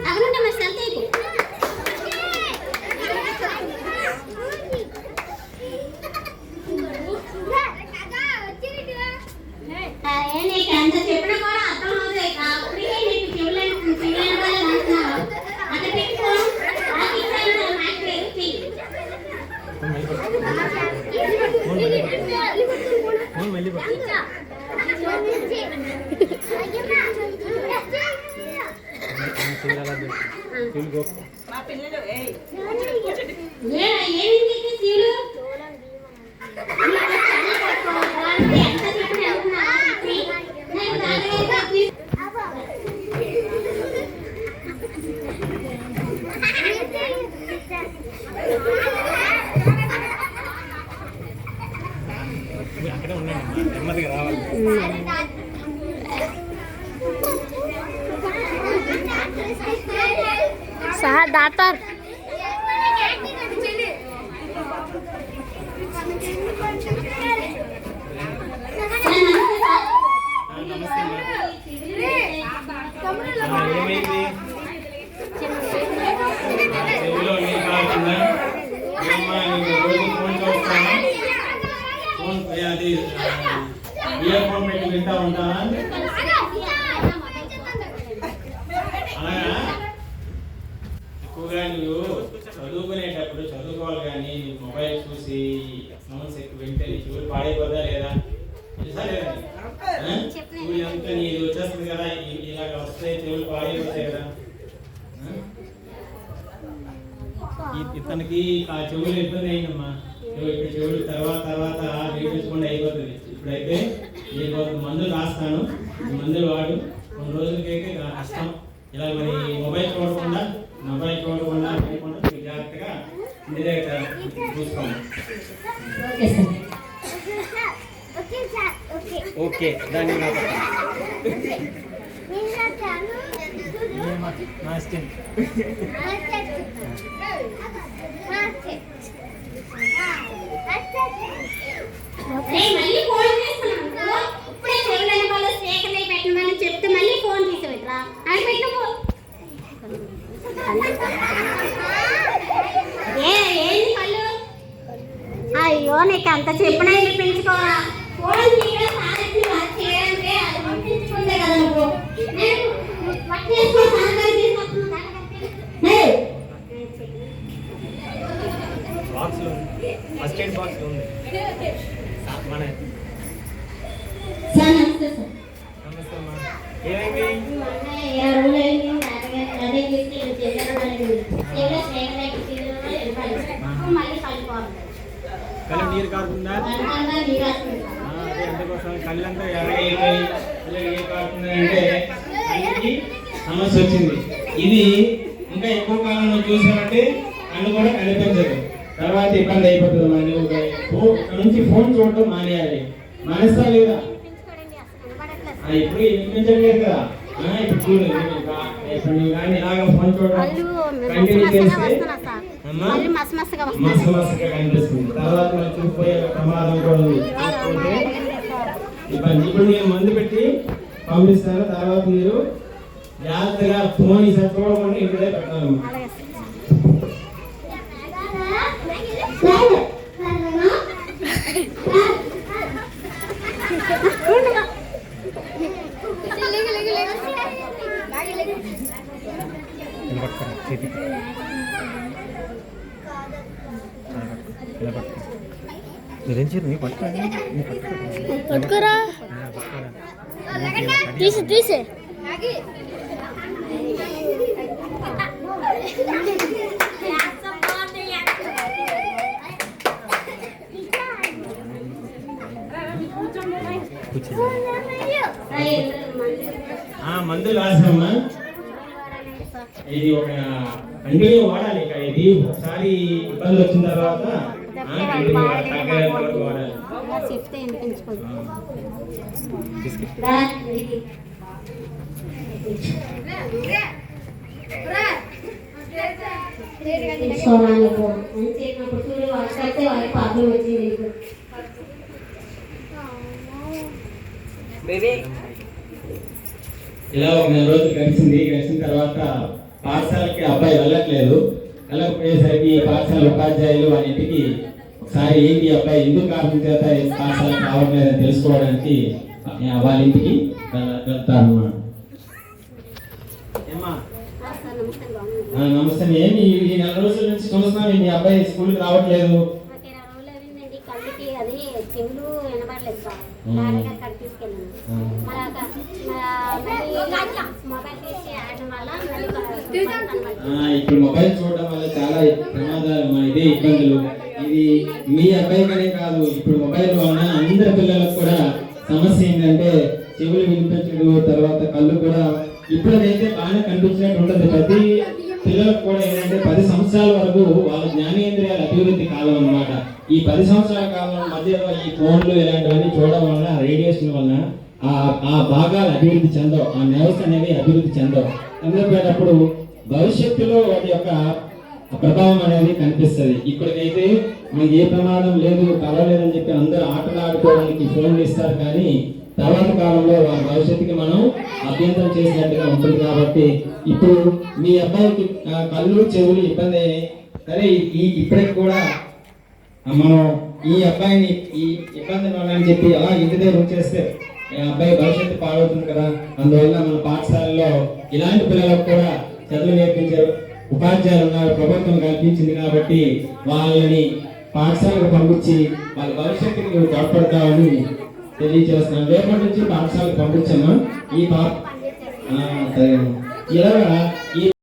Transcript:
అవునండి మరి సెల్తీకు నీకు ఎంత చెప్పినా కూడా అర్థం అవుతుంది. అప్పటికే నీకు చివరి వాళ్ళు అంటున్నావు అక్కడ పెట్టుకో అక్కడే ఉండండి, నెమ్మదిగా రావాలి. సార్ డాక్టర్ ఏమైంది? చెవిలో నీళ్ళు కాకుండా రోజు ఫోన్ చూస్తాను. ఫోన్ అది ఇయర్ ఫోన్ పెట్టి వింటా ఉంటావా? అలాగా ఎక్కువగా నువ్వు చదువుకునేటప్పుడు చదువుకోవాలి కానీ మొబైల్ చూసి సౌండ్స్ ఎక్కువ వింటే నీ చెవులు పాడైపోదా లేదా? తెలుసా లేదా? చెవులు ఎంత నీది వచ్చేస్తుంది కదా, ఇలాగ వస్తాయి, చెవులు పాడైపోతాయి కదా. ఇతనికి ఆ చెవులు ఇబ్బంది అయిందమ్మా. ఇప్పుడు చెవులు తర్వాత వేయించకుండా అయిపోతుంది. ఇప్పుడైతే నీకు మందులు రాస్తాను, మందులు వాడు. 2 రోజులకైతే కష్టం. ఇలా మరి మొబైల్ చూడకుండా లేకుండా జాగ్రత్తగా ఇంటి దగ్గర చూసుకోండి. ఓకే దాన్ని చెప్తే మళ్ళీ ఫోన్ తీసిపెట్టరా అని పెట్టు. ఏంది కళ్ళు? అయ్యో నీకు అంత చెప్పినా వినిపించుకోరా. ఫోన్ చేయాలంటే అది పంపించుకుంటే కదా నువ్వు. ఫస్ట్ ఎయిడ్ బాక్స్ ఉంది. కళ్ళు నీరు కారుతుందా? అదే అందుకోసం కళ్ళంతా కారుతుందంటే సమస్య వచ్చింది. ఇది ఇంకా ఎక్కువ కాలంలో చూసామంటే కళ్ళు కూడా కనిపించదు, తర్వాత ఇబ్బంది అయిపోతుంది. నువ్వు ఇక్కడ నుంచి ఫోన్ చూడటం మానేయాలి. మానేస్తా లేదా? ఇప్పుడు వినిపించలేదు కదా. ఇప్పుడు చూడు, ఇప్పుడు నువ్వు కానీ ఇలాగ ఫోన్ చూడటం కంటిన్యూ చేస్తే మసమసగా కనిపిస్తుంది. తర్వాత మనం చూసిపోయే ప్రమాదం కూడా ఉంది. ఇప్పుడు నేను మందు పెట్టి పంపిస్తాను. తర్వాత మీరు జాగ్రత్తగా ఫోన్ ఈసారి చూడకుండా ఇంటిదే పెట్టాలమ్మా. పట్టుకోరా తీసే మందులు రాసామా? ఇది ఒక కంటిన్యూ వాడాలి. ఇది ఒకసారి ఇబ్బంది వచ్చిన తర్వాత చెప్తే వినిపించుకోదు. ఇలా ఒక 4 రోజులు గడిచిన తర్వాత పాఠశాలకి అబ్బాయి వెళ్ళట్లేదు. వెళ్ళకపోయేసరికి పాఠశాల ఉపాధ్యాయులు వాళ్ళ ఇంటికి ఒకసారి ఏంటి అబ్బాయి ఎందుకు కారణం చేత పాఠశాలకు రావట్లేదని తెలుసుకోవడానికి వాళ్ళ ఇంటికి వెళ్తారు అన్నమాట. నమస్తే. ఏమి ఈ 4 రోజుల నుంచి చూస్తున్నాను మీ అబ్బాయి స్కూల్కి రావట్లేదు. చెవులు వినబడలేదు సార్. అక్కడికి తీసుకెళ్ళాను. మొబైల్ తీసి ఆడడం వల్ల ఇప్పుడు మొబైల్ చూడడం వల్ల చాలా ప్రమాదాలు, ఇదే ఇబ్బందులు. ఇది మీ అబ్బాయికనే కాదు, ఇప్పుడు మొబైల్ వలన అందరి పిల్లలకు కూడా సమస్య ఏంటంటే చెవులు వినిపించడు, తర్వాత కళ్ళు కూడా ఇప్పుడైతే బాగానే కనిపించినట్టు ఉంటుంది. ప్రతి పిల్లలకు కూడా ఏంటంటే 10 సంవత్సరాల వరకు వాళ్ళ జ్ఞానేంద్రియాల అభివృద్ధి కాలం అన్నమాట. ఈ 10 సంవత్సరాల కాలం మధ్యలో ఈ ఫోన్లు ఇలాంటివన్నీ చూడడం వలన, రేడియేషన్ వలన ఆ భాగాలు అభివృద్ధి చెందవు, ఆ నెర్వ్స్ అనేవి అభివృద్ధి చెందవు. అందుకేటప్పుడు భవిష్యత్తులో వాటి యొక్క ప్రభావం అనేది కనిపిస్తుంది. ఇప్పటికైతే మనకి ఏ ప్రమాదం లేదు, పర్వాలేదని చెప్పి అందరూ ఆటలు ఆడుకోవడానికి ఫోన్లు ఇస్తారు, కానీ తర్వాత కాలంలో వారి భవిష్యత్తుకి మనం అభ్యంతరం చేసినట్టుగా ఉంటుంది. కాబట్టి ఇప్పుడు మీ అబ్బాయికి కళ్ళు చెవులు ఇబ్బంది అయినాయి సరే, ఇప్పటికి కూడా మనం ఈ అబ్బాయిని ఈ ఇబ్బంది అని చెప్పి అలా ఇంటి దగ్గర ఉంచేస్తే అబ్బాయి భవిష్యత్తు పాడవుతుంది కదా. అందువల్ల మన పాఠశాలలో ఇలాంటి పిల్లలకు కూడా చదువు నేర్పించారు ఉపాధ్యాయులు ఉన్నారు, ప్రభుత్వం కల్పించింది. కాబట్టి వాళ్ళని పాఠశాలకు పంపించి వాళ్ళ భవిష్యత్తుకి నువ్వు తోడ్పడతావని తెలియజేస్తున్నాను. రేపటి నుంచి పాఠశాలకు పంపించమ్మా. ఈ సరే ఇలాగా ఈ